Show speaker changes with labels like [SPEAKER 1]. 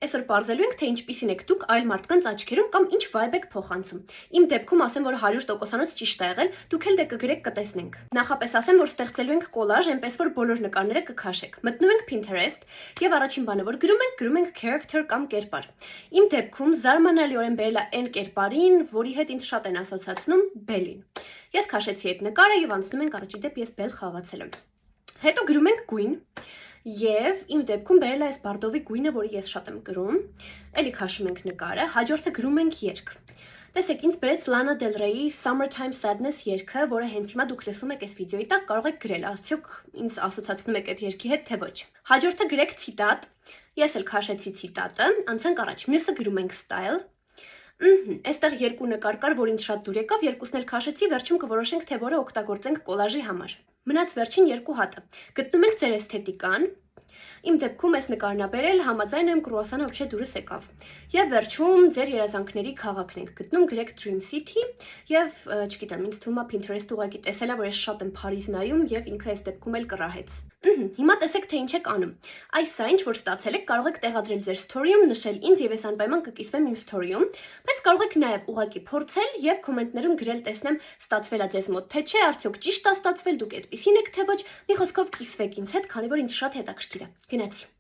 [SPEAKER 1] Այսօր պարզելու ենք, թե ինչպիսին եք դուք այլ մարդկանց աչքերում կամ ինչ վայբ եք փոխանցում։ Իմ դեպքում ասեմ, որ 100%-անոց ճիշտ ա եղել, դուք էլ դե կգրեք կտեսնենք։ Նախապես ասեմ, որ ստեղծելու ենք կոլաժ, այնպես որ բոլոր նկարները կքաշեք։ Մտնում ենք Pinterest եւ առաջին բանը, որ գրում ենք character կամ կերպար։ Իմ դեպքում զարմանալիորեն բերել է այն կերպարին, որի հետ ինձ շատ են ասոցացնում Բելին։ Ես քաշեցի այդ նկարը եւ անցնում ենք առաջի դեպ ես Բել խաղացել եմ։ Հետո գրում ենք գույն Եվ իմ դեպքում բերել է այս բարդովի գույնը, որի ես շատ եմ գրում, էլի քաշում ենք նկարը, հաջորդը գրում ենք երգ։ Տեսեք, ինձ բերեց Lana Del Rey-ի Summertime Sadness երգը, որը հենց հիմա դուք լսում եք այս վիդեոյի տակ, կարող եք գրել, արդյոք ինձ ասոցացնում եք այդ երգի հետ, թե ոչ։ Հաջորդը գրեք ցիտատ, ես էլ քաշեցի ցիտատը, անցանք առաջ, մյուսը գրում ենք style։ Այստեղ երկու նկար կար, որ ինձ շատ դուր եկավ, երկուսն էլ քաշեցի, վերջում կորոշենք, թե որը օգտագործենք կոլաժի համար։ Մնաց վերջին երկու հատը։ Գտնում ենք ձեր էսթետիկան։ Իմ դեպքում այս նկարն ա բերել, համաձայն եմ կրուասանը ոչ դուրս եկավ։ Եվ վերջում ձեր երազանքների քաղաքն ենք գտնում, գրեք Dream City եւ չգիտեմ, ինձ թվում է Pinterest ուղղակի տեսել է, որ ես շատ եմ Փարիզ նայում եւ ինքը այս դեպքում էլ կռահեց։ Հիմա տեսեք, թե ինչ եք անում։ Այս սա ինչ որ ստացել եք, կարող եք տեղադրել ձեր story-ում, նշել ինձ եւ ես անպայման կկիսվեմ իմ story-ում, բայց կարող եք նաեւ ուղղակի փորձել եւ կոմենտներում գրել տեսնեմ ստացվել է ձեզ մոտ թե չէ, արդյոք ճիշտ է ստացվել, դուք այդպեսին եք թե ոչ, մի խոսքով կիսվեք ինձ հետ, քանի որ ինձ շատ հետաքրքիր է։ Գնացի։